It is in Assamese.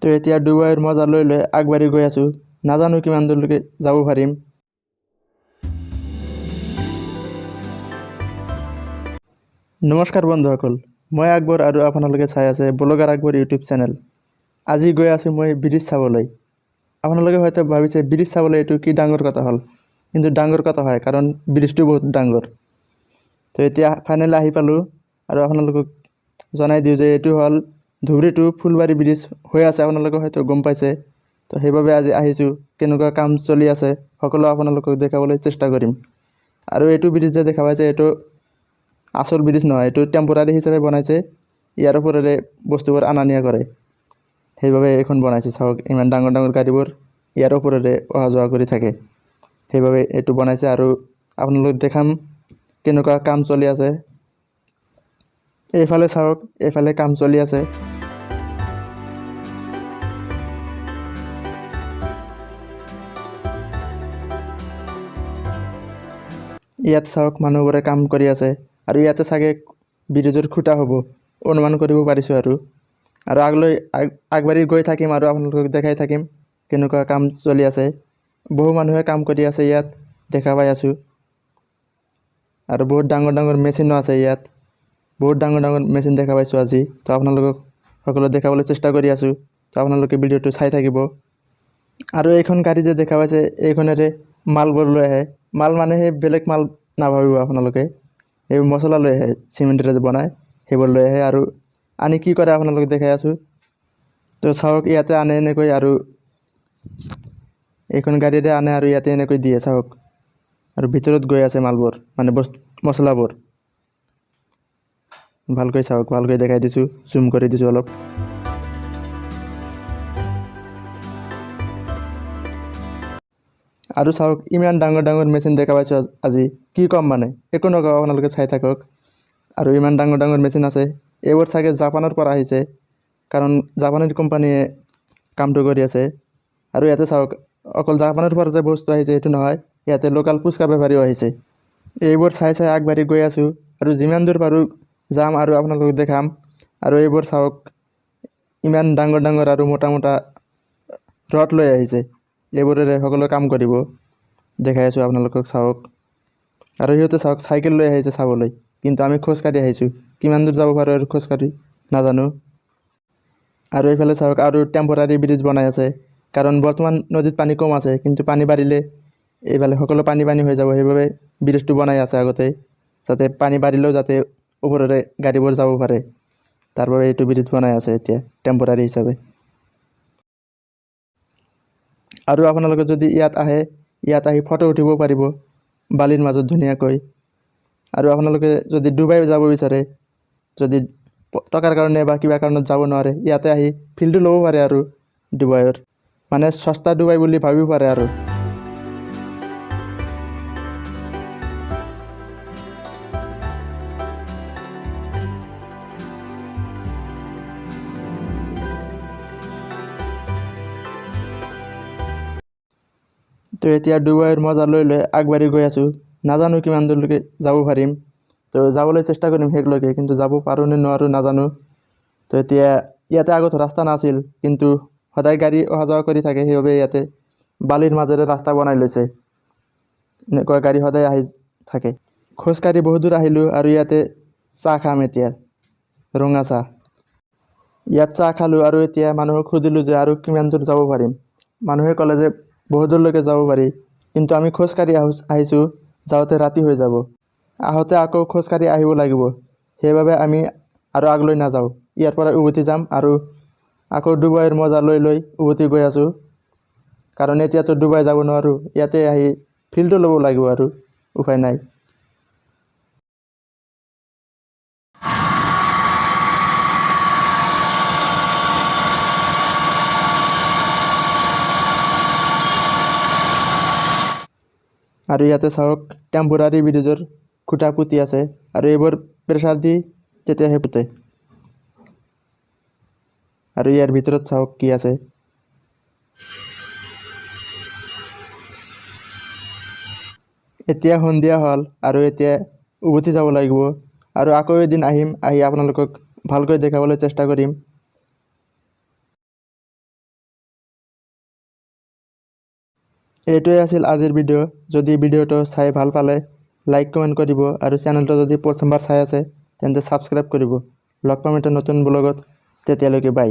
তো এতিয়া ডুবাইৰ মজা লৈ লৈ আগবাঢ়ি গৈ আছোঁ। নাজানো কিমান দূৰলৈকে যাব পাৰিম। নমস্কাৰ বন্ধুসকল, মই আকবৰ আৰু আপোনালোকে চাই আছে ব্লগাৰ আকবৰ ইউটিউব চেনেল। আজি গৈ আছোঁ মই ব্ৰিজ চাবলৈ। আপোনালোকে হয়তো ভাবিছে ব্ৰিজ চাবলৈ এইটো কি ডাঙৰ কথা হ'ল, কিন্তু ডাঙৰ কথা হয় কাৰণ ব্ৰিজটো বহুত ডাঙৰ। তো এতিয়া ফাইনেলি আহি পালোঁ আৰু আপোনালোকক জনাই দিওঁ যে এইটো হ'ল ধুবুৰী টু ফুলবাৰী ব্ৰিজ হৈ আছে। আপোনালোকে হয়তো গম পাইছে। তো সেইবাবে আজি আহিছোঁ, কেনেকুৱা কাম চলি আছে সকলো আপোনালোকক দেখাবলৈ চেষ্টা কৰিম। আৰু এইটো ব্ৰিজ যে দেখা পাইছে এইটো আসল ব্ৰিজ নহয়, এইটো টেম্পৰাৰী হিচাপে বনাইছে। ইয়াৰ ওপৰেৰে বস্তুবোৰ অনা নিয়া কৰে, সেইবাবে এইখন বনাইছে। চাওক ইমান ডাঙৰ ডাঙৰ গাড়ীবোৰ ইয়াৰ ওপৰেৰে অহা যোৱা কৰি থাকে, সেইবাবে এইটো বনাইছে। আৰু আপোনালোক দেখাম কেনেকুৱা কাম চলি আছে। এইফালে চাওক, এইফালে কাম চলি আছে। ইয়াত চাওক মানুহবোৰে কাম কৰি আছে আৰু ইয়াতে চাগে ব্ৰিজৰ খুঁটা হ'ব, অনুমান কৰিব পাৰিছোঁ। আৰু আগবাঢ়ি গৈ থাকিম আৰু আপোনালোকক দেখাই থাকিম কেনেকুৱা কাম চলি আছে। বহু মানুহে কাম কৰি আছে ইয়াত, দেখা পাই আছোঁ। আৰু বহুত ডাঙৰ ডাঙৰ মেচিনো আছে ইয়াত, বহুত ডাঙৰ ডাঙৰ মেচিন দেখা পাইছোঁ আজি। তো আপোনালোকক সকলো দেখাবলৈ চেষ্টা কৰি আছোঁ, তো আপোনালোকে ভিডিঅ'টো চাই থাকিব। আৰু এইখন গাড়ী যে দেখা পাইছে এইখনেৰে মালবোৰ লৈ আহে। মাল মানে সেই বেলেগ মাল নাভাবিব আপোনালোকে, এইবোৰ মছলা লৈ আহে, চিমেণ্টেৰে যে বনায় সেইবোৰ লৈ আহে। আৰু আনি কি কৰে আপোনালোকে দেখাই আছোঁ। তো চাওক ইয়াতে আনে এনেকৈ, আৰু এইখন গাড়ীৰে আনে আৰু ইয়াতে এনেকৈ দিয়ে চাওক। আৰু ভিতৰত গৈ আছে মালবোৰ, মানে মছলাবোৰ। ভালকৈ চাওক, ভালকৈ দেখাই দিছোঁ, জুম কৰি দিছোঁ অলপ। আৰু চাওক ইমান ডাঙৰ ডাঙৰ মেচিন দেখা পাইছোঁ আজি, কি ক'ম মানে, একো নকওঁ, আপোনালোকে চাই থাকক। আৰু ইমান ডাঙৰ ডাঙৰ মেচিন আছে, এইবোৰ চাগে জাপানৰ পৰা আহিছে, কাৰণ জাপানীৰ কোম্পানীয়ে কামটো কৰি আছে। আৰু ইয়াতে চাওক অকল জাপানৰ পৰা যে বস্তু আহিছে সেইটো নহয়, ইয়াতে লোকেল ফুচকা বেপাৰীও আহিছে। এইবোৰ চাই চাই আগবাঢ়ি গৈ আছোঁ আৰু যিমান দূৰ পাৰোঁ যাম আৰু আপোনালোকক দেখাম। আৰু এইবোৰ চাওক ইমান ডাঙৰ ডাঙৰ আৰু মোটা মোটা ৰড লৈ আহিছে, এইবোৰেৰে সকলো কাম কৰিব, দেখাই আছোঁ আপোনালোকক চাওক। আৰু সিহঁতে চাওক চাইকেল লৈ আহিছে চাবলৈ, কিন্তু আমি খোজকাঢ়ি আহিছোঁ। কিমান দূৰ যাব পাৰোঁ আৰু খোজকাঢ়ি নাজানো। আৰু এইফালে চাওক আৰু টেম্পৰাৰী ব্ৰিজ বনাই আছে, কাৰণ বৰ্তমান নদীত পানী কম আছে, কিন্তু পানী বাঢ়িলে এইফালে সকলো পানী পানী হৈ যাব। সেইবাবে ব্ৰিজটো বনাই আছে আগতে, যাতে পানী বাঢ়িলেও যাতে ওপৰেৰে গাড়ীবোৰ যাব পাৰে। তাৰ বাবে এইটো ব্ৰিজ বনাই আছে এতিয়া টেম্পৰাৰী হিচাপে। আৰু আপোনালোকে যদি ইয়াত আহে, ইয়াত আহি ফটো উঠিব পাৰিব বালিৰ মাজত ধুনীয়াকৈ। আৰু আপোনালোকে যদি ডুবাই যাব বিচাৰে, যদি টকাৰ কাৰণে বা কিবা কাৰণত যাব নোৱাৰে, ইয়াতে আহি ফিল্ডটো ল'ব পাৰে আৰু ডুবাইৰ, মানে সস্তা ডুবাই বুলি ভাবিব পাৰে। আৰু তো এতিয়া ডুবাইৰ মজা লৈ লৈ আগবাঢ়ি গৈ আছোঁ। নাজানো কিমান দূৰলৈকে যাব পাৰিম, তো যাবলৈ চেষ্টা কৰিম শেষলৈকে, কিন্তু যাব পাৰোঁ নে নোৱাৰোঁ নাজানো। তো এতিয়া ইয়াতে আগত ৰাস্তা নাছিল, কিন্তু সদায় গাড়ী অহা যোৱা কৰি থাকে, সেইবাবে ইয়াতে বালিৰ মাজেৰে ৰাস্তা বনাই লৈছে। এনেকুৱা গাড়ী সদায় আহি থাকে। খোজকাঢ়ি বহুত দূৰ আহিলোঁ আৰু ইয়াতে চাহ খাম এতিয়া, ৰঙা চাহ। ইয়াত চাহ খালোঁ আৰু এতিয়া মানুহক সুধিলোঁ যে আৰু কিমান দূৰ যাব পাৰিম। মানুহে ক'লে যে বহুত দূৰলৈকে যাব পাৰি, কিন্তু আমি খোজকাঢ়ি আহিছোঁ, যাওঁতে ৰাতি হৈ যাব, আহোঁতে আকৌ খোজকাঢ়ি আহিব লাগিব। সেইবাবে আমি আৰু আগলৈ নাযাওঁ, ইয়াৰ পৰা উভতি যাম আৰু আকৌ ডুবাইৰ মজা লৈ লৈ উভতি গৈ আছোঁ। কাৰণ এতিয়াতো ডুবাই যাব নোৱাৰোঁ, ইয়াতে আহি ফিল্ডটো ল'ব লাগিব আৰু উপায় নাই। আৰু ইয়াতে চাওক টেম্পৰাৰী ব্ৰিজৰ খুঁটা পুতি আছে, আৰু এইবোৰ প্ৰেছাৰ দি তেতিয়াহে পুতে। আৰু ইয়াৰ ভিতৰত চাওক কি আছে। এতিয়া সন্ধিয়া হ'ল আৰু এতিয়া উভতি যাব লাগিব, আৰু আকৌ এদিন আহিম, আহি আপোনালোকক ভালকৈ দেখাবলৈ চেষ্টা কৰিম। এইটোৱে আছিল আজিৰ ভিডিঅ'। যদি ভিডিঅ'টো চাই ভাল পালে লাইক কমেণ্ট কৰিব আৰু চেনেলটো যদি প্ৰথমবাৰ চাই আছে তেন্তে ছাবস্ক্ৰাইব কৰিব। লগ পাম এটা নতুন ব্লগত, তেতিয়ালৈকে বাই।